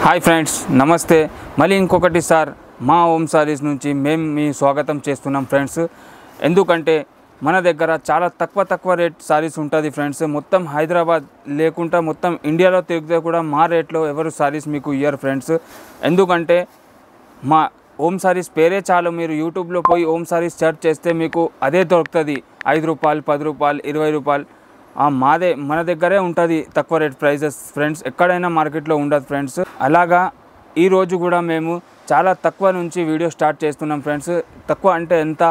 Hi friends, నమస్తే. మళ్ళీ ఇంకొకటి సార్ మా హోమ్ సారీస్ నుంచి మేము మీ స్వాగతం చేస్తున్నాం ఫ్రెండ్స్. ఎందుకంటే మన దగ్గర చాలా తక్కువ రేట్ సారీస్ ఉంటుంది ఫ్రెండ్స్. మొత్తం హైదరాబాద్ లేకుండా మొత్తం ఇండియాలో తిరిగితే కూడా మా రేట్లో ఎవరు సారీస్ మీకు ఇయ్యరు ఫ్రెండ్స్. ఎందుకంటే మా హోమ్ సారీస్ పేరే చాలు. మీరు యూట్యూబ్లో పోయి హోమ్ సారీస్ సెర్చ్ చేస్తే మీకు అదే దొరుకుతుంది. 5 రూపాయలు, 10 రూపాయలు, 20 రూపాయలు. మన దగ్గరే ఉంటుంది తక్కువ రేట్ ప్రైజెస్ ఫ్రెండ్స్. ఎక్కడైనా మార్కెట్లో ఉండదు ఫ్రెండ్స్. అలాగా ఈరోజు కూడా మేము చాలా తక్కువ నుంచి వీడియో స్టార్ట్ చేస్తున్నాం ఫ్రెండ్స్. తక్కువ అంటే ఎంత,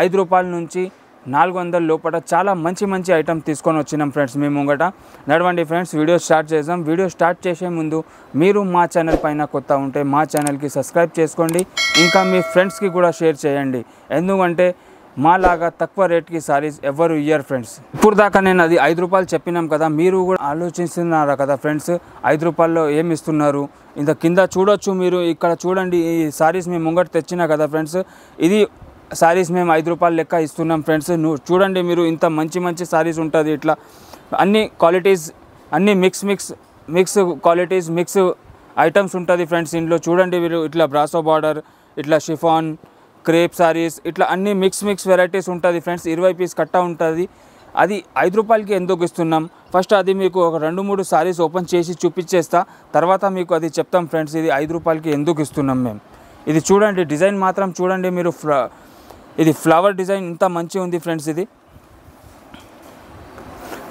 5 రూపాయల నుంచి 400 లోపల చాలా మంచి ఐటమ్ తీసుకొని వచ్చినాం ఫ్రెండ్స్. మేము ముంగట నడవండి ఫ్రెండ్స్, వీడియో స్టార్ట్ చేద్దాం. వీడియో స్టార్ట్ చేసే ముందు మీరు మా ఛానల్ పైన కొత్త ఉంటే మా ఛానల్కి సబ్స్క్రైబ్ చేసుకోండి. ఇంకా మీ ఫ్రెండ్స్కి కూడా షేర్ చేయండి. ఎందుకంటే మాలాగా తక్కువ రేట్కి సారీస్ ఎవరు ఇయ్యర్ ఫ్రెండ్స్. ఇప్పుడు దాకా నేను అది 5 రూపాయలు చెప్పినాం కదా, మీరు కూడా ఆలోచిస్తున్నారా కదా ఫ్రెండ్స్, 5 రూపాయల్లో ఏమి ఇస్తున్నారు. ఇంత కింద చూడొచ్చు మీరు, ఇక్కడ చూడండి. ఈ సారీస్ మేము ముంగట తెచ్చినా కదా ఫ్రెండ్స్, ఇది సారీస్ మేము 5 రూపాయలు లెక్క ఇస్తున్నాం ఫ్రెండ్స్. చూడండి మీరు, ఇంత మంచి సారీస్ ఉంటుంది. ఇట్లా అన్ని క్వాలిటీస్, అన్ని మిక్స్ క్వాలిటీస్, మిక్స్ ఐటమ్స్ ఉంటుంది ఫ్రెండ్స్. ఇంట్లో చూడండి మీరు, ఇట్లా బ్రాసో బార్డర్, ఇట్లా షిఫాన్, క్రేప్ సారీస్, ఇట్లా అన్ని మిక్స్ వెరైటీస్ ఉంటుంది ఫ్రెండ్స్. 20 పీస్ కట్ట ఉంటుంది. అది 5 రూపాయలకి ఎందుకు ఇస్తున్నాం, ఫస్ట్ అది మీకు ఒక 2-3 సారీస్ ఓపెన్ చేసి చూపించేస్తా, తర్వాత మీకు అది చెప్తాం ఫ్రెండ్స్. ఇది 5 రూపాయలకి ఎందుకు ఇస్తున్నాం మేము. ఇది చూడండి, డిజైన్ మాత్రం చూడండి మీరు. ఇది ఫ్లవర్ డిజైన్ ఇంత మంచి ఉంది ఫ్రెండ్స్. ఇది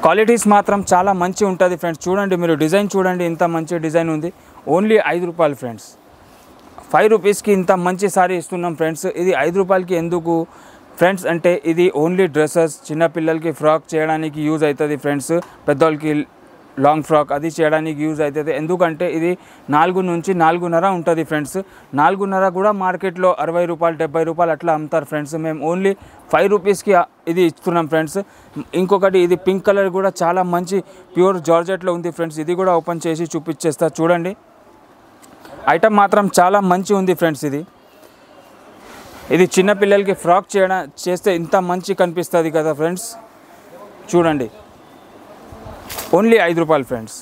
క్వాలిటీస్ మాత్రం చాలా మంచి ఉంటుంది ఫ్రెండ్స్. చూడండి మీరు, డిజైన్ చూడండి, ఇంత మంచి డిజైన్ ఉంది. ఓన్లీ 5 రూపాయలు ఫ్రెండ్స్. 5 రూపీస్కి ఇంత మంచి సారీ ఇస్తున్నాం ఫ్రెండ్స్. ఇది 5 రూపాయలకి ఎందుకు ఫ్రెండ్స్ అంటే, ఇది ఓన్లీ డ్రెస్సెస్, చిన్నపిల్లలకి ఫ్రాక్ చేయడానికి యూజ్ అవుతుంది ఫ్రెండ్స్. పెద్దవాళ్ళకి లాంగ్ ఫ్రాక్ అది చేయడానికి యూజ్ అవుతుంది. ఎందుకంటే ఇది 4 నుంచి 4.5 ఉంటుంది ఫ్రెండ్స్. 4.5 కూడా మార్కెట్లో 60 రూపాయలు, 70 రూపాయలు అట్లా అమ్ముతారు ఫ్రెండ్స్. మేము ఓన్లీ 5 రూపీస్కి ఇది ఇస్తున్నాం ఫ్రెండ్స్. ఇంకొకటి, ఇది పింక్ కలర్ కూడా చాలా మంచి ప్యూర్ జార్జెట్లో ఉంది ఫ్రెండ్స్. ఇది కూడా ఓపెన్ చేసి చూపించేస్తా. చూడండి, ఐటమ్ మాత్రం చాలా మంచి ఉంది ఫ్రెండ్స్. ఇది చిన్నపిల్లలకి ఫ్రాక్ చేస్తే ఇంత మంచి కనిపిస్తుంది కదా ఫ్రెండ్స్. చూడండి, ఓన్లీ 5 రూపాయలు ఫ్రెండ్స్.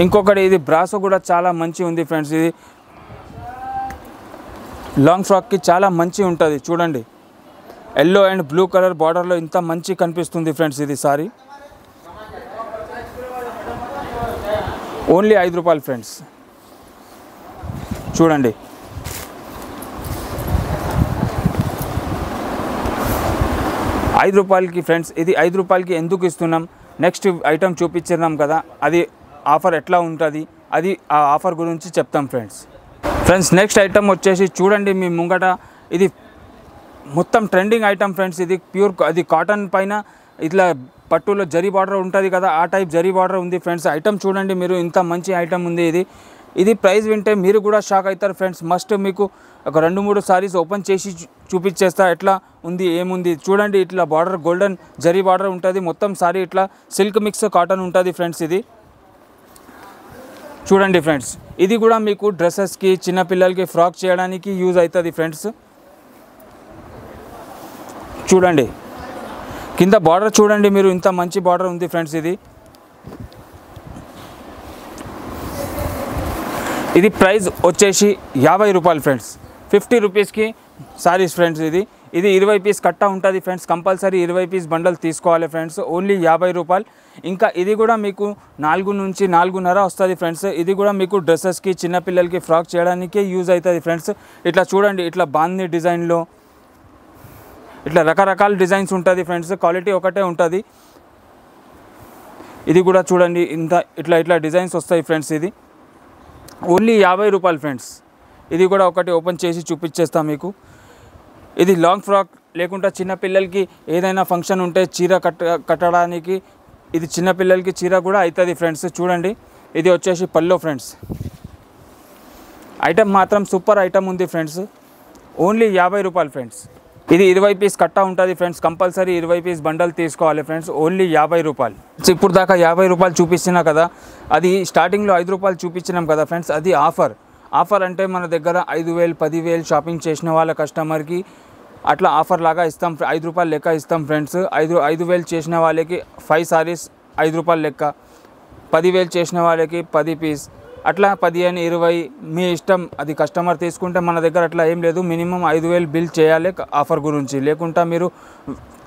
ఇంకొకటి, ఇది బ్రాసో కూడా చాలా మంచి ఉంది ఫ్రెండ్స్. ఇది లాంగ్ ఫ్రాక్కి చాలా మంచి ఉంటుంది. చూడండి, ఎల్లో అండ్ బ్లూ కలర్ బార్డర్లో ఇంత మంచి కనిపిస్తుంది ఫ్రెండ్స్. ఇది సారీ ఓన్లీ 5 రూపాయలు ఫ్రెండ్స్. చూడండి, ఐదు రూపాయలకి ఫ్రెండ్స్. ఇది 5 రూపాయలకి ఎందుకు ఇస్తున్నాం, నెక్స్ట్ ఐటమ్ చూపించినాం కదా, అది ఆఫర్ ఎట్లా ఉంటుంది, అది ఆ ఆఫర్ గురించి చెప్తాం ఫ్రెండ్స్. నెక్స్ట్ ఐటమ్ వచ్చేసి చూడండి మీ ముంగట, ఇది మొత్తం ట్రెండింగ్ ఐటమ్ ఫ్రెండ్స్. ఇది ప్యూర్, అది కాటన్ పైన ఇట్లా పట్టులో జరీ బార్డర్ ఉంటుంది కదా, ఆ టైప్ జరీ బార్డర్ ఉంది ఫ్రెండ్స్. ఐటమ్ చూడండి మీరు, ఇంత మంచి ఐటమ్ ఉంది. ఇది ప్రైస్ వింటే మీరు కూడా షాక్ అవుతారు ఫ్రెండ్స్. మస్ట్ మీకు ఒక 2-3 సారీస్ ఓపెన్ చేసి చూపించేస్తా ఎట్లా ఉంది, ఏముంది. చూడండి, ఇట్లా బార్డర్ గోల్డెన్ జరీ బార్డర్ ఉంటుంది. మొత్తం సారీ ఇట్లా సిల్క్ మిక్స్ కాటన్ ఉంటుంది ఫ్రెండ్స్. ఇది చూడండి ఫ్రెండ్స్, ఇది కూడా మీకు డ్రెస్సెస్కి, చిన్నపిల్లలకి ఫ్రాక్ చేయడానికి యూజ్ అవుతుంది ఫ్రెండ్స్. చూడండి, కింద బార్డర్ చూడండి మీరు, ఇంత మంచి బార్డర్ ఉంది ఫ్రెండ్స్. ఇది ప్రైస్ వచ్చేసి 50 రూపాయలు ఫ్రెండ్స్. 50 రూపీస్కి సారీస్ ఫ్రెండ్స్. ఇది 20 పీస్ కట్ట ఉంటుంది ఫ్రెండ్స్. కంపల్సరీ 20 పీస్ బండల్ తీసుకోవాలి ఫ్రెండ్స్. ఓన్లీ 50 రూపాయలు. ఇంకా ఇది కూడా మీకు 4 నుంచి 4.5 వస్తుంది ఫ్రెండ్స్. ఇది కూడా మీకు డ్రెస్సెస్కి, చిన్నపిల్లలకి ఫ్రాక్ చేయడానికి యూజ్ అవుతుంది ఫ్రెండ్స్. ఇట్లా చూడండి, ఇట్లా బాందీ డిజైన్లో ఇట్లా రకరకాల డిజైన్స్ ఉంటుంది ఫ్రెండ్స్. క్వాలిటీ ఒకటే ఉంటుంది. ఇది కూడా చూడండి, ఇట్లా డిజైన్స్ వస్తాయి ఫ్రెండ్స్. ఇది ఓన్లీ 50 రూపాయలు ఫ్రెండ్స్. ఇది కూడా ఒకటి ఓపెన్ చేసి చూపించేస్తాం మీకు. ఇది లాంగ్ ఫ్రాక్ లేకుండా చిన్నపిల్లలకి ఏదైనా ఫంక్షన్ ఉంటే చీర కట్టడానికి, ఇది చిన్నపిల్లలకి చీర కూడా అవుతుంది ఫ్రెండ్స్. చూడండి, ఇది వచ్చేసి పల్లో ఫ్రెండ్స్. ఐటమ్ మాత్రం సూపర్ ఐటమ్ ఉంది ఫ్రెండ్స్. ఓన్లీ 50 రూపాయలు ఫ్రెండ్స్. ఇది 20 పీస్ కట్ట ఉంటుంది ఫ్రెండ్స్. కంపల్సరీ 20 పీస్ బండల్ తీసుకోవాలి ఫ్రెండ్స్. ఓన్లీ 50 రూపాయలు. ఇప్పుడు దాకా 50 రూపాయలు చూపించినా కదా, అది స్టార్టింగ్లో 5 రూపాయలు చూపించినాం కదా ఫ్రెండ్స్. అది ఆఫర్ అంటే మన దగ్గర 5,000, 10,000 షాపింగ్ చేసిన వాళ్ళ కస్టమర్కి అట్లా ఆఫర్ లాగా ఇస్తాం. 5 రూపాయలు లెక్క ఇస్తాం ఫ్రెండ్స్. 5,000 చేసిన వాళ్ళకి 5 సారీస్ 5 రూపాయలు లెక్క, 10,000 చేసిన వాళ్ళకి 10 పీస్, అట్లా 15, 20 మీ ఇష్టం, అది కస్టమర్ తీసుకుంటే. మన దగ్గర అట్లా ఏం లేదు, మినిమం 5,000 బిల్ చేయాలి ఆఫర్ గురించి. లేకుంటే మీరు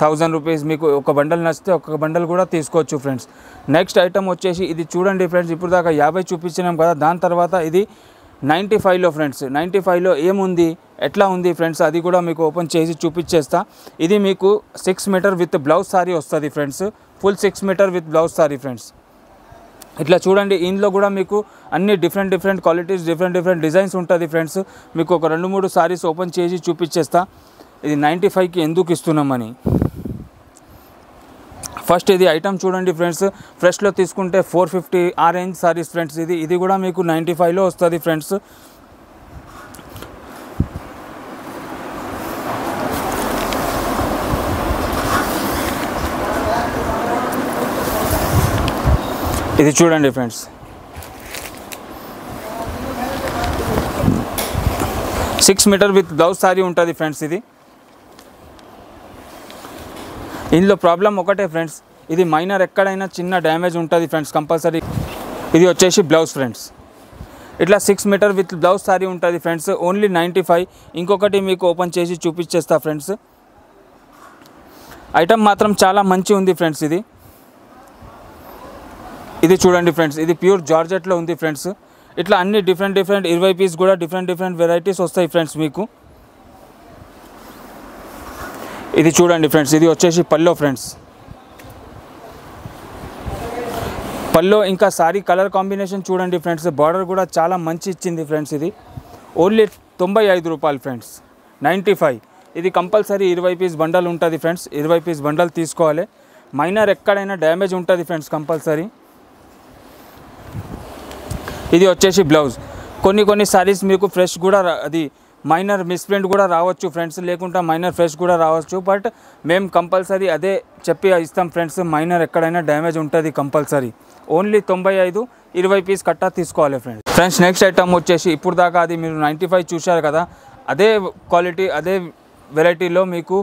1000 రూపీస్ మీకు ఒక బండల్ నచ్చితే ఒక బండల్ కూడా తీసుకోవచ్చు ఫ్రెండ్స్. నెక్స్ట్ ఐటమ్ వచ్చేసి ఇది చూడండి ఫ్రెండ్స్, ఇప్పుడు దాకా 50 చూపించినాం కదా, దాని తర్వాత ఇది 95లో ఫ్రెండ్స్. 95లో ఏముంది, ఎట్లా ఉంది ఫ్రెండ్స్, అది కూడా మీకు ఓపెన్ చేసి చూపించేస్తా. ఇది మీకు 6 మీటర్ విత్ బ్లౌజ్ సారీ వస్తుంది ఫ్రెండ్స్, full 6 metre with blouse sari friends. ఇట్లా చూడండి, ఇందులో కూడా మీకు అన్ని డిఫరెంట్ క్వాలిటీస్, డిఫరెంట్ డిజైన్స్ ఉంటుంది ఫ్రెండ్స్. మీకు ఒక 2-3 సారీస్ ఓపెన్ చేసి చూపించేస్తా ఇది 95కి ఎందుకు ఇస్తున్నామని. ఫస్ట్ ఇది ఐటమ్ చూడండి ఫ్రెండ్స్, ఫ్రెష్లో తీసుకుంటే 450 ఆ రేంజ్ సారీస్ ఫ్రెండ్స్. ఇది కూడా మీకు 95లో వస్తుంది ఫ్రెండ్స్. ఇది చూడండి friends, 6 metre with blouse sari ఉంటుంది ఫ్రెండ్స్. ఇందులో ప్రాబ్లం ఒకటే ఫ్రెండ్స్, ఇది మైనర్ ఎక్కడైనా చిన్న డ్యామేజ్ ఉంటుంది ఫ్రెండ్స్ కంపల్సరీ. ఇది వచ్చేసి బ్లౌజ్ ఫ్రెండ్స్. ఇట్లా 6 మీటర్ విత్ బ్లౌజ్ సారీ ఉంటుంది ఫ్రెండ్స్, ఓన్లీ 95. ఇంకొకటి మీకు ఓపెన్ చేసి చూపించేస్తా ఫ్రెండ్స్. ఐటమ్ మాత్రం చాలా మంచి ఉంది ఫ్రెండ్స్. ఇది చూడండి ఫ్రెండ్స్, ఇది ప్యూర్ జార్జెట్లో ఉంది ఫ్రెండ్స్. ఇట్లా అన్ని డిఫరెంట్ 20 పీస్ కూడా డిఫరెంట్ వెరైటీస్ వస్తాయి ఫ్రెండ్స్ మీకు. ఇది చూడండి ఫ్రెండ్స్, ఇది వచ్చేసి పల్లో ఫ్రెండ్స్. పల్లో ఇంకా సారీ కలర్ కాంబినేషన్ చూడండి ఫ్రెండ్స్, బార్డర్ కూడా చాలా మంచి ఇచ్చింది ఫ్రెండ్స్. ఇది ఓన్లీ 95 రూపాయలు ఫ్రెండ్స్, 95. ఇది కంపల్సరీ 20 పీస్ బండల్ ఉంటుంది ఫ్రెండ్స్, 20 పీస్ బండల్ తీసుకోవాలి. మైనర్ ఎక్కడైనా డ్యామేజ్ ఉంటుంది ఫ్రెండ్స్ కంపల్సరీ. ఇది వచ్చేసి బ్లౌజ్. కొన్ని సారీస్ మీకు ఫ్రెష్ కూడా అది మైనర్ మిస్ప్రింట్ కూడా రావచ్చు ఫ్రెండ్స్, లేకుంటే మైనర్ ఫ్రెష్ కూడా రావచ్చు. బట్ మేము కంపల్సరీ అదే చెప్పి ఇస్తాం ఫ్రెండ్స్, మైనర్ ఎక్కడైనా డ్యామేజ్ ఉంటుంది కంపల్సరీ. ఓన్లీ 95, 20 పీస్ కట్టా తీసుకోవాలి ఫ్రెండ్స్. నెక్స్ట్ ఐటమ్ వచ్చేసి ఇప్పుడు దాకా అది మీరు 95 చూశారు కదా, అదే క్వాలిటీ అదే వెరైటీలో మీకు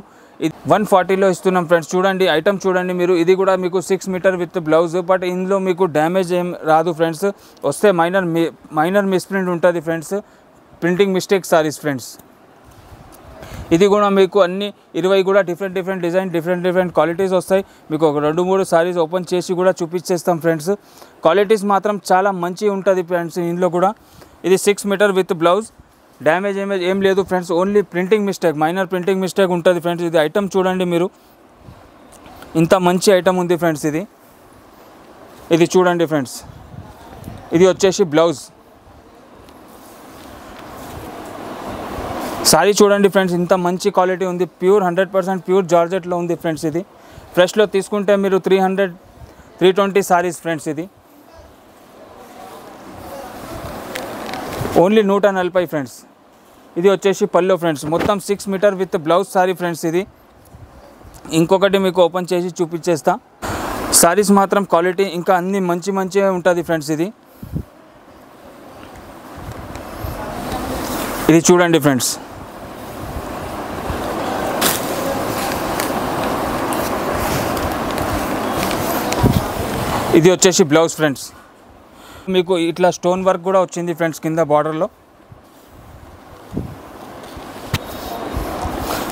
140లో ఇస్తున్నాం ఫ్రెండ్స్. చూడండి ఐటమ్ చూడండి మీరు, ఇది కూడా మీకు 6 మీటర్ విత్ బ్లౌజ్. బట్ ఇందులో మీకు డ్యామేజ్ ఏం రాదు ఫ్రెండ్స్, వస్తే మైనర్ మిస్ప్రింట్ ఉంటుంది friends, printing mistake saris friends. ఇది కూడా మీకు అన్ని 20 కూడా డిఫరెంట్ డిజైన్, డిఫరెంట్ క్వాలిటీస్ వస్తాయి. మీకు ఒక 2-3 సారీస్ ఓపెన్ చేసి కూడా చూపించేస్తాం ఫ్రెండ్స్. క్వాలిటీస్ మాత్రం చాలా మంచి ఉంటుంది ఫ్రెండ్స్ ఇందులో కూడా. ఇది 6 మీటర్ విత్ బ్లౌజ్, డ్యామేజ్ ఏం లేదు friends, only printing mistake, minor printing mistake ఉంటుంది ఫ్రెండ్స్. ఇది ఐటమ్ చూడండి మీరు, ఇంత మంచి ఐటమ్ ఉంది ఫ్రెండ్స్. ఇది చూడండి ఫ్రెండ్స్, ఇది వచ్చేసి బ్లౌజ్. సారీ చూడండి ఫ్రెండ్స్, ఇంత మంచి క్వాలిటీ ఉంది, ప్యూర్ 100% ప్యూర్ జార్జెట్లో ఉంది ఫ్రెండ్స్. ఇది ఫ్రెష్లో తీసుకుంటే మీరు 320 సారీస్ ఫ్రెండ్స్. ఇది ఓన్లీ 140 ఫ్రెండ్స్. ఇది వచ్చేసి పల్లో ఫ్రెండ్స్, మొత్తం 6 metre with blouse sari friends. ఇది ఇంకొకటి మీకు ఓపెన్ చేసి చూపించేస్తా. సారీస్ మాత్రం క్వాలిటీ ఇంకా అన్ని మంచిగా ఉంటుంది ఫ్రెండ్స్. ఇది చూడండి ఫ్రెండ్స్, ఇది వచ్చేసి బ్లౌజ్ ఫ్రెండ్స్. మీకు ఇట్లా స్టోన్ వర్క్ కూడా వచ్చింది ఫ్రెండ్స్ కింద బార్డర్లో.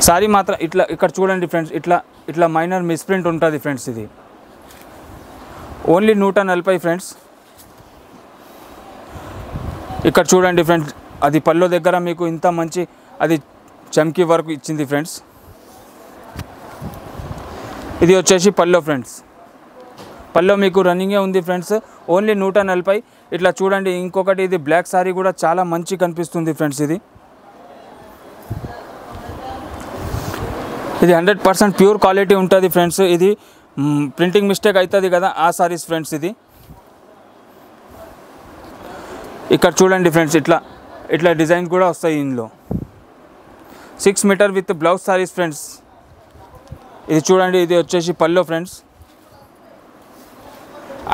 సారీ మాత్రం ఇట్లా ఇక్కడ చూడండి ఫ్రెండ్స్, ఇట్లా మైనర్ మిస్ప్రింట్ ఉంటుంది ఫ్రెండ్స్. ఇది ఓన్లీ 140 ఫ్రెండ్స్. ఇక్కడ చూడండి ఫ్రెండ్స్, అది పల్లో దగ్గర మీకు ఇంత మంచి అది చమ్కీ వర్క్ ఇచ్చింది ఫ్రెండ్స్. ఇది వచ్చేసి పల్లో ఫ్రెండ్స్, పల్లో మీకు రన్నింగే ఉంది ఫ్రెండ్స్, ఓన్లీ 140. ఇట్లా చూడండి ఇంకొకటి, ఇది బ్లాక్ సారీ కూడా చాలా మంచి కనిపిస్తుంది ఫ్రెండ్స్. ఇది 100% ప్యూర్ క్వాలిటీ ఉంటుంది ఫ్రెండ్స్. ఇది ప్రింటింగ్ మిస్టేక్ అవుతుంది కదా ఆ సారీస్ ఫ్రెండ్స్. ఇది ఇక్కడ చూడండి ఫ్రెండ్స్, ఇట్లా డిజైన్ కూడా వస్తాయి ఇందులో. 6 metre with blouse saris friends. ఇది చూడండి, ఇది వచ్చేసి పల్లో ఫ్రెండ్స్.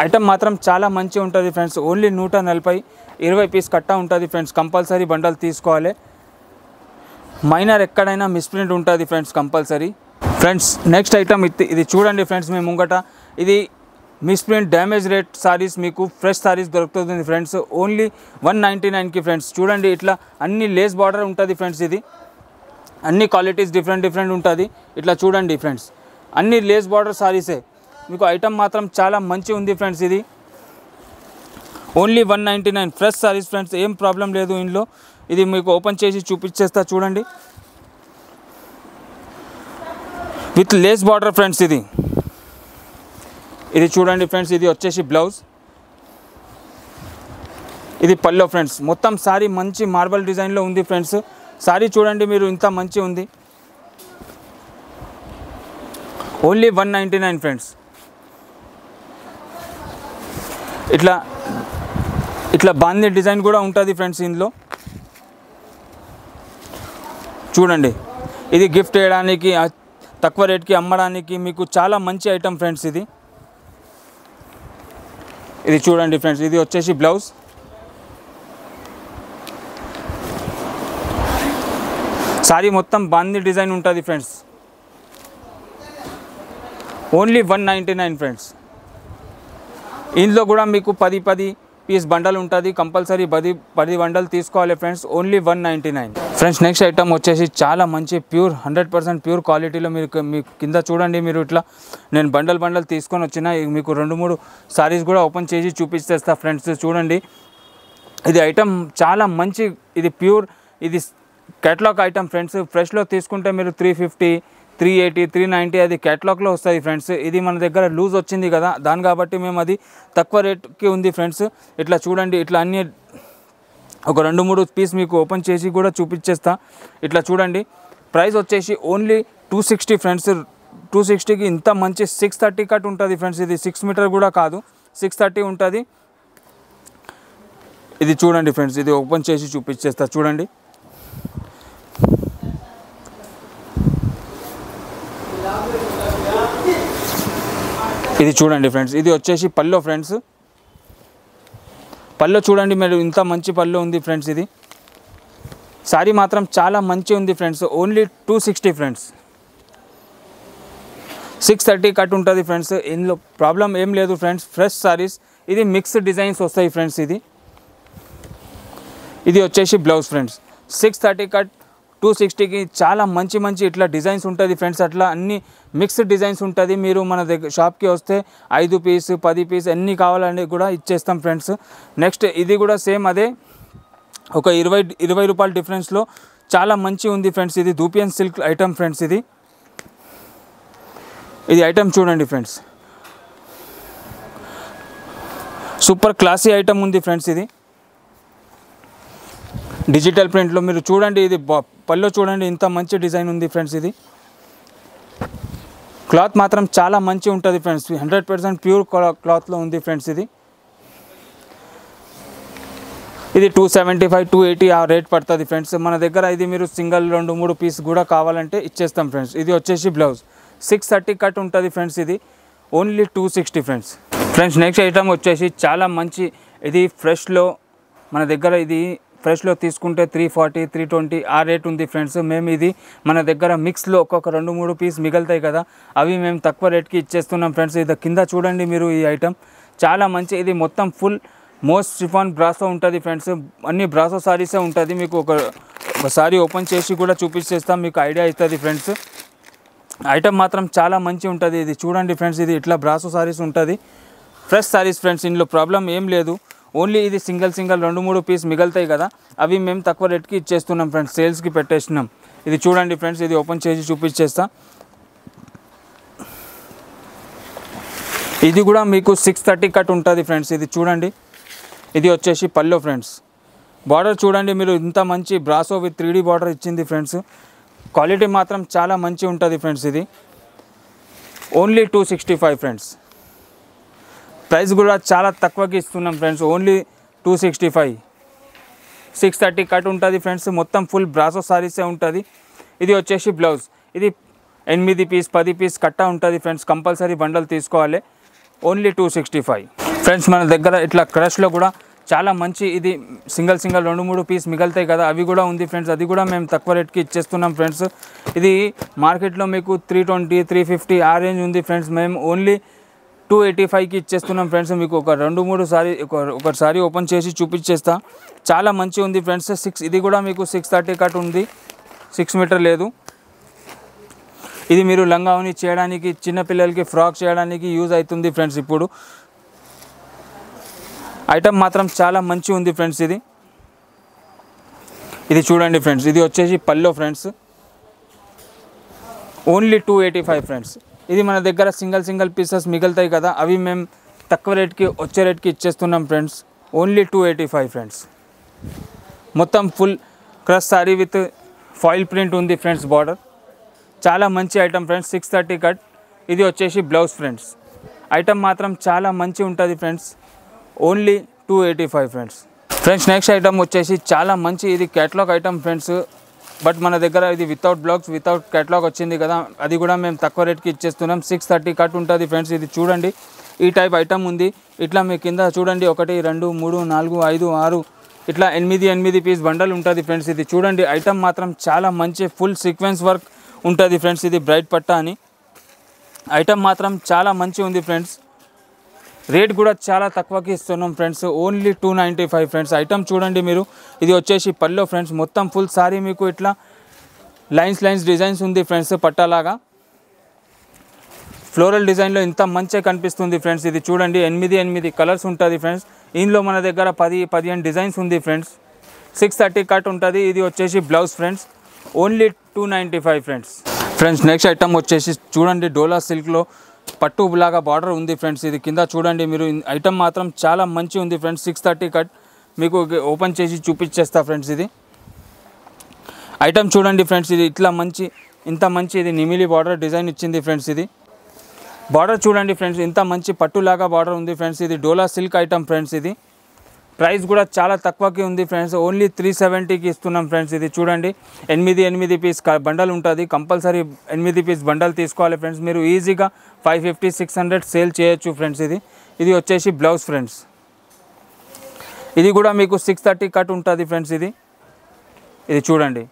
ఐటమ్ మాత్రం చాలా మంచి ఉంటుంది ఫ్రెండ్స్, ఓన్లీ 140, 20 పీస్ కట్టా ఉంటుంది ఫ్రెండ్స్. కంపల్సరీ బండల్ తీసుకోవాలి. మైనర్ ఎక్కడైనా మిస్ప్రింట్ ఉంటుంది friends compulsory. Friends next item ఇది చూడండి ఫ్రెండ్స్, మేము ముంగట ఇది మిస్ప్రింట్ డ్యామేజ్ రేట్ సారీస్ మీకు ఫ్రెష్ సారీస్ దొరుకుతుంది ఫ్రెండ్స్. Only 199కి friends. చూడండి ఇట్లా అన్ని లేస్ బార్డర్ ఉంటుంది ఫ్రెండ్స్. ఇది అన్ని క్వాలిటీస్ డిఫరెంట్ ఉంటుంది. ఇట్లా చూడండి ఫ్రెండ్స్, అన్ని లేస్ బార్డర్ సారీసే. మీకు ఐటమ్ మాత్రం చాలా మంచి ఉంది ఫ్రెండ్స్. ఇది ఓన్లీ 199 ఫ్రెష్ సారీస్ ఫ్రెండ్స్. ఏం ప్రాబ్లం లేదు ఇందులో. ఇది మీకు ఓపెన్ చేసి చూపించేస్తా చూడండి. With lace border friends. ఇది చూడండి ఫ్రెండ్స్. ఇది వచ్చేసి బ్లౌజ్, ఇది పల్లో ఫ్రెండ్స్. మొత్తం సారీ మంచి మార్బల్ డిజైన్లో ఉంది ఫ్రెండ్స్. సారీ చూడండి మీరు, ఇంత మంచి ఉంది. Only 199 friends. ఇట్లా బాందీ డిజైన్ కూడా ఉంటుంది ఫ్రెండ్స్ ఇందులో. చూడండి, ఇది గిఫ్ట్ చేయడానికి, తక్కువ రేట్కి అమ్మడానికి మీకు చాలా మంచి ఐటమ్ ఫ్రెండ్స్. ఇది చూడండి ఫ్రెండ్స్. ఇది వచ్చేసి బ్లౌజ్, సారీ మొత్తం బాందీ డిజైన్ ఉంటుంది ఫ్రెండ్స్. Only 199 friends. ఇందులో కూడా మీకు 10 పీస్ బండల్ ఉంటుంది. కంపల్సరీ 10 బండల్ తీసుకోవాలి friends. Only 199 friends. Next item వచ్చేసి చాలా మంచి ప్యూర్ 100% ప్యూర్ క్వాలిటీలో మీకు కింద చూడండి. మీరు ఇట్లా నేను బండల్ తీసుకొని వచ్చిన మీకు 2-3 సారీస్ కూడా ఓపెన్ చేసి చూపిస్తేస్తా ఫ్రెండ్స్. చూడండి, ఇది ఐటమ్ చాలా మంచి, ఇది ప్యూర్, ఇది కేటలాగ్ ఐటమ్ ఫ్రెండ్స్. ఫ్రెష్లో తీసుకుంటే మీరు 350, 380, 390 అది కేటలాగ్లో వస్తుంది ఫ్రెండ్స్. ఇది మన దగ్గర లూజ్ వచ్చింది కదా, దాని కాబట్టి మేము అది తక్కువ రేట్కి ఉంది ఫ్రెండ్స్. ఇట్లా చూడండి, ఇట్లా అన్ని ఒక 2-3 పీస్ మీకు ఓపెన్ చేసి కూడా చూపించేస్తా. ఇట్లా చూడండి, ప్రైస్ వచ్చేసి ఓన్లీ 260 ఫ్రెండ్స్. 260కి ఇంత మంచి 630 కట్ ఉంటుంది ఫ్రెండ్స్. ఇది 6 మీటర్ కూడా కాదు, 630 ఉంటుంది. ఇది చూడండి ఫ్రెండ్స్, ఇది ఓపెన్ చేసి చూపించేస్తా చూడండి. ఇది చూడండి ఫ్రెండ్స్, ఇది వచ్చేసి పల్లో ఫ్రెండ్స్. పల్లో చూడండి మీరు, ఇంత మంచి పల్లో ఉంది ఫ్రెండ్స్. ఇది సారీ మాత్రం చాలా మంచి ఉంది ఫ్రెండ్స్. Only 260 friends. 630 కట్ ఉంటుంది ఫ్రెండ్స్. ఇందులో ప్రాబ్లం ఏం లేదు ఫ్రెండ్స్. ఫ్రెష్ సారీస్. ఇది మిక్స్డ్ డిజైన్స్ వస్తాయి ఫ్రెండ్స్. ఇది వచ్చేసి బ్లౌజ్ ఫ్రెండ్స్. 630 కట్ 260కి చాలా మంచి ఇట్లా డిజైన్స్ ఉంటుంది ఫ్రెండ్స్. అట్లా అన్ని మిక్స్డ్ డిజైన్స్ ఉంటుంది. మీరు మన దగ్గర షాప్కి వస్తే 5 పీస్ 10 పీస్ ఎన్ని కావాలని కూడా ఇచ్చేస్తాం ఫ్రెండ్స్. నెక్స్ట్ ఇది కూడా సేమ్ అదే, ఒక 20 రూపాయల డిఫరెన్స్లో చాలా మంచి ఉంది ఫ్రెండ్స్. ఇది దూపియన్ సిల్క్ ఐటమ్ ఫ్రెండ్స్. ఇది ఐటమ్ చూడండి ఫ్రెండ్స్, సూపర్ క్లాసీ ఐటమ్ ఉంది ఫ్రెండ్స్. ఇది డిజిటల్ ప్రింట్లో మీరు చూడండి. ఇది పల్లో చూడండి, ఇంత మంచి డిజైన్ ఉంది ఫ్రెండ్స్. ఇది క్లాత్ మాత్రం చాలా మంచి ఉంటుంది ఫ్రెండ్స్. 100% ప్యూర్ క్లాత్లో ఉంది ఫ్రెండ్స్. ఇది 275, 280 ఆ రేట్ పడుతుంది ఫ్రెండ్స్. మన దగ్గర ఇది మీరు సింగిల్ 2-3 పీస్ కూడా కావాలంటే ఇచ్చేస్తాం ఫ్రెండ్స్. ఇది వచ్చేసి బ్లౌజ్ 630 కట్ ఉంటుంది ఫ్రెండ్స్. ఇది ఓన్లీ 260 ఫ్రెండ్స్. నెక్స్ట్ ఐటమ్ వచ్చేసి చాలా మంచి, ఇది ఫ్రెష్లో మన దగ్గర ఇది ఫ్రెష్లో తీసుకుంటే 340, 320 ఆ రేట్ ఉంది ఫ్రెండ్స్. మేము ఇది మన దగ్గర మిక్స్లో ఒక్కొక్క 2-3 పీస్ మిగులుతాయి కదా, అవి మేము తక్కువ రేట్కి ఇచ్చేస్తున్నాం ఫ్రెండ్స్. ఇది కింద చూడండి మీరు, ఈ ఐటమ్ చాలా మంచి. ఇది మొత్తం ఫుల్ మోస్ట్ షిఫాన్ బ్రాసో ఉంటుంది ఫ్రెండ్స్. అన్ని బ్రాసో సారీసే ఉంటుంది. మీకు ఒక సారీ ఓపెన్ చేసి కూడా చూపించేస్తాం, మీకు ఐడియా అవుతుంది ఫ్రెండ్స్. ఐటమ్ మాత్రం చాలా మంచి ఉంటుంది. ఇది చూడండి ఫ్రెండ్స్, ఇది ఇట్లా బ్రాసో సారీస్ ఉంటుంది. Fresh saris friends. ఇందులో ప్రాబ్లం ఏం లేదు. ఓన్లీ ఇది సింగిల్ 2-3 పీస్ మిగులుతాయి కదా, అవి మేము తక్కువ రేట్కి ఇచ్చేస్తున్నాం ఫ్రెండ్స్. సేల్స్కి పెట్టేస్తున్నాం. ఇది చూడండి ఫ్రెండ్స్, ఇది ఓపెన్ చేసి చూపించేస్తా. ఇది కూడా మీకు 630 కట్ ఉంటుంది ఫ్రెండ్స్. ఇది చూడండి, ఇది వచ్చేసి పల్లో ఫ్రెండ్స్. బార్డర్ చూడండి మీరు, ఇంత మంచి బ్రాసో విత్ 3D బార్డర్ ఇచ్చింది ఫ్రెండ్స్. క్వాలిటీ మాత్రం చాలా మంచి ఉంటుంది ఫ్రెండ్స్. ఇది ఓన్లీ 265 ఫ్రెండ్స్. ప్రైస్ కూడా చాలా తక్కువకి ఇస్తున్నాం ఫ్రెండ్స్. ఓన్లీ 265. 630 కట్ ఉంటుంది ఫ్రెండ్స్. మొత్తం ఫుల్ బ్రాసో సారీసే ఉంటుంది. ఇది వచ్చేసి బ్లౌజ్. ఇది 8 పీస్ 10 పీస్ కట్టా ఉంటుంది ఫ్రెండ్స్. కంపల్సరీ బండల్ తీసుకోవాలి. Only 265 friends. మన దగ్గర ఇట్లా క్రష్లో కూడా చాలా మంచి, ఇది సింగిల్ 2-3 పీస్ మిగులుతాయి కదా, అవి కూడా ఉంది ఫ్రెండ్స్. అది కూడా మేము తక్కువ రేట్కి ఇచ్చేస్తున్నాం ఫ్రెండ్స్. ఇది మార్కెట్లో మీకు 320, 350 ఆ రేంజ్ ఉంది ఫ్రెండ్స్. మేము ఓన్లీ 285కి ఇచ్చేస్తున్నాం ఫ్రెండ్స్. మీకు ఒక 2-3 సారి ఒకసారి ఓపెన్ చేసి చూపించేస్తా. చాలా మంచిగా ఉంది ఫ్రెండ్స్. ఇది కూడా మీకు 630 కట్ ఉంది, 6 మీటర్ లేదు. ఇది మీరు లంగావని చేయడానికి, చిన్నపిల్లలకి ఫ్రాక్ చేయడానికి యూజ్ అవుతుంది ఫ్రెండ్స్. ఇప్పుడు ఐటమ్ మాత్రం చాలా మంచిగా ఉంది ఫ్రెండ్స్. ఇది చూడండి ఫ్రెండ్స్. ఇది వచ్చేసి పల్లో ఫ్రెండ్స్, ఓన్లీ 285 ఫ్రెండ్స్. ఇది మన దగ్గర సింగిల్ పీసెస్ మిగులుతాయి కదా, అవి మేము తక్కువ రేట్కి వచ్చే రేట్కి ఇచ్చేస్తున్నాం ఫ్రెండ్స్. Only 285 friends. మొత్తం full crush sari with foil print ఉంది ఫ్రెండ్స్. బార్డర్ చాలా మంచి ఐటమ్ ఫ్రెండ్స్. 630 కట్. ఇది వచ్చేసి బ్లౌజ్ ఫ్రెండ్స్. ఐటమ్ మాత్రం చాలా మంచి ఉంటుంది friends. Only 285 friends. Next item వచ్చేసి చాలా మంచి, ఇది క్యాటలాగ్ ఐటమ్ ఫ్రెండ్స్. బట్ మన దగ్గర ఇది వితౌట్ బ్లాక్స్, వితౌట్ క్యాటలాగ్ వచ్చింది కదా, అది కూడా మేము తక్కువ రేట్కి ఇచ్చేస్తున్నాం. 630 కట్ ఉంటుంది ఫ్రెండ్స్. ఇది చూడండి, ఈ టైప్ ఐటమ్ ఉంది. ఇట్లా మీ కింద చూడండి 1 2 3 4 5 6 ఇట్లా 8 పీస్ బండల్ ఉంటుంది ఫ్రెండ్స్. ఇది చూడండి, ఐటమ్ మాత్రం చాలా మంచి ఫుల్ సీక్వెన్స్ వర్క్ ఉంటుంది ఫ్రెండ్స్. ఇది బ్రైట్ పట్టా అని ఐటమ్ మాత్రం చాలా మంచి ఉంది ఫ్రెండ్స్. రేట్ కూడా చాలా తక్కువకి ఇస్తున్నాం ఫ్రెండ్స్. Only 295 friends. ఐటమ్ చూడండి మీరు. ఇది వచ్చేసి పల్లో ఫ్రెండ్స్. మొత్తం ఫుల్ సారీ మీకు ఇట్లా లైన్స్ డిజైన్స్ ఉంది ఫ్రెండ్స్. పట్టాలాగా ఫ్లోరల్ డిజైన్లో ఇంత మంచిగా కనిపిస్తుంది ఫ్రెండ్స్. ఇది చూడండి, 8 కలర్స్ ఉంటుంది ఫ్రెండ్స్. ఇందులో మన దగ్గర 10-15 డిజైన్స్ ఉంది ఫ్రెండ్స్. 630 కట్ ఉంటుంది. ఇది వచ్చేసి blouse friends. Only 295 friends. Next item వచ్చేసి చూడండి, డోలా సిల్క్లో పట్టు లాగా బార్డర్ ఉంది ఫ్రెండ్స్. ఇది కింద చూడండి మీరు. ఐటమ్ మాత్రం చాలా మంచి ఉంది ఫ్రెండ్స్. 630 కట్. మీకు ఓపెన్ చేసి చూపించేస్తా ఫ్రెండ్స్. ఇది ఐటమ్ చూడండి ఫ్రెండ్స్. ఇది ఇంత మంచి ఇది నిమిలి బార్డర్ డిజైన్ ఇచ్చింది ఫ్రెండ్స్. ఇది బార్డర్ చూడండి ఫ్రెండ్స్, ఇంత మంచి పట్టులాగా బార్డర్ ఉంది ఫ్రెండ్స్. ఇది డోలా సిల్క్ ఐటమ్ ఫ్రెండ్స్. ఇది ప్రైస్ కూడా చాలా తక్కువకి ఉంది ఫ్రెండ్స్. ఓన్లీ 370కి ఇస్తున్నాం ఫ్రెండ్స్. ఇది చూడండి, 8 పీస్ బండల్ ఉంటుంది. కంపల్సరీ 8 పీస్ బండల్ తీసుకోవాలి ఫ్రెండ్స్. మీరు ఈజీగా 550-600 సేల్ చేయొచ్చు ఫ్రెండ్స్. ఇది వచ్చేసి బ్లౌజ్ ఫ్రెండ్స్. ఇది కూడా మీకు 630 కట్ ఉంటుంది ఫ్రెండ్స్. ఇది చూడండి,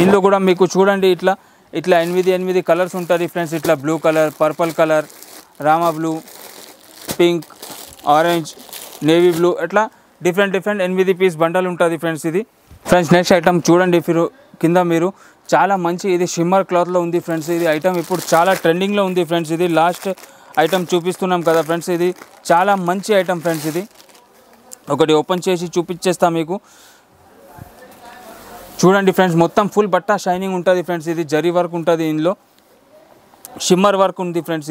ఇందులో కూడా మీకు చూడండి ఇట్లా 8 కలర్స్ ఉంటుంది ఫ్రెండ్స్. ఇట్లా blue colour, purple colour, Rama blue, pink, orange, navy blue, అట్లా డిఫరెంట్ 8 పీస్ బండల్ ఉంటుంది ఫ్రెండ్స్. ఇది నెక్స్ట్ ఐటమ్ చూడండి కింద మీరు. చాలా మంచి ఇది షిమ్మర్ క్లాత్లో ఉంది ఫ్రెండ్స్. ఇది ఐటమ్ ఇప్పుడు చాలా ట్రెండింగ్లో ఉంది ఫ్రెండ్స్. ఇది లాస్ట్ ఐటమ్ చూపిస్తున్నాం కదా ఫ్రెండ్స్. ఇది చాలా మంచి ఐటమ్ ఫ్రెండ్స్. ఇది ఒకటి ఓపెన్ చేసి చూపించేస్తా మీకు. చూడండి ఫ్రెండ్స్, మొత్తం ఫుల్ బట్ట షైనింగ్ ఉంటుంది ఫ్రెండ్స్. ఇది జరీ వర్క్ ఉంటుంది, ఇందులో షిమ్మర్ వర్క్ ఉంది ఫ్రెండ్స్.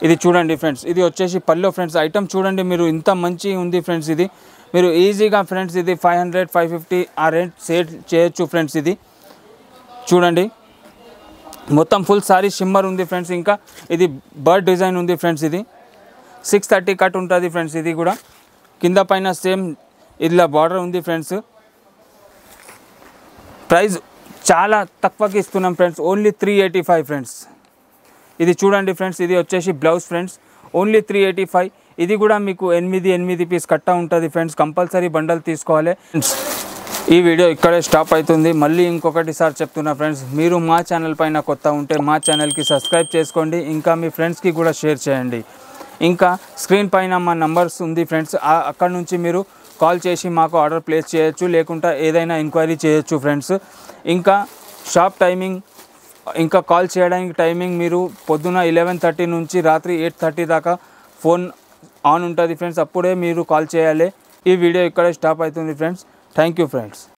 ఇది చూడండి ఫ్రెండ్స్. ఇది వచ్చేసి పల్లో ఫ్రెండ్స్. ఐటమ్ చూడండి మీరు, ఇంత మంచి ఉంది ఫ్రెండ్స్. ఇది మీరు ఈజీగా ఫ్రెండ్స్ ఇది 500-550 ఆ రేట్ సేల్ చేయొచ్చు ఫ్రెండ్స్. ఇది చూడండి, మొత్తం ఫుల్ సారీ షిమ్మర్ ఉంది ఫ్రెండ్స్. ఇంకా ఇది బర్డ్ డిజైన్ ఉంది ఫ్రెండ్స్. ఇది 630 కట్ ఉంటుంది ఫ్రెండ్స్. ఇది కూడా కింద పైన సేమ్ ఇలా బార్డర్ ఉంది ఫ్రెండ్స్. ప్రైస్ చాలా తక్కువకి ఇస్తున్నాం ఫ్రెండ్స్. Only 385 friends. ఇది చూడండి ఫ్రెండ్స్. ఇది వచ్చేసి బ్లౌజ్ ఫ్రెండ్స్. ఓన్లీ 385. ఇది కూడా మీకు 8 పీస్ కట్ట ఉంటుంది ఫ్రెండ్స్. కంపల్సరీ బండల్ తీసుకోవాలి ఫ్రెండ్స్. ఈ వీడియో ఇక్కడే స్టాప్ అవుతుంది. మళ్ళీ ఇంకొకటిసారి చెప్తున్నా ఫ్రెండ్స్, మీరు మా ఛానల్ పైన కొత్త ఉంటే మా ఛానల్కి సబ్స్క్రైబ్ చేసుకోండి. ఇంకా మీ ఫ్రెండ్స్కి కూడా షేర్ చేయండి. ఇంకా స్క్రీన్ పైన మా నంబర్స్ ఉంది ఫ్రెండ్స్. అక్కడ నుంచి మీరు కాల్ చేసి మాకు ఆర్డర్ ప్లేస్ చేయొచ్చు, లేకుంటే ఏదైనా ఎంక్వైరీ చేయొచ్చు ఫ్రెండ్స్. ఇంకా షాప్ టైమింగ్, ఇంకా కాల్ చేయడానికి టైమింగ్ మీరు పొద్దున 11:30 నుంచి రాత్రి 8:30 దాకా ఫోన్ ఆన్ ఉంటుంది ఫ్రెండ్స్. అప్పుడే మీరు కాల్ చేయాలి. ఈ వీడియో ఇక్కడే స్టాప్ అవుతుంది ఫ్రెండ్స్. Thank you friends.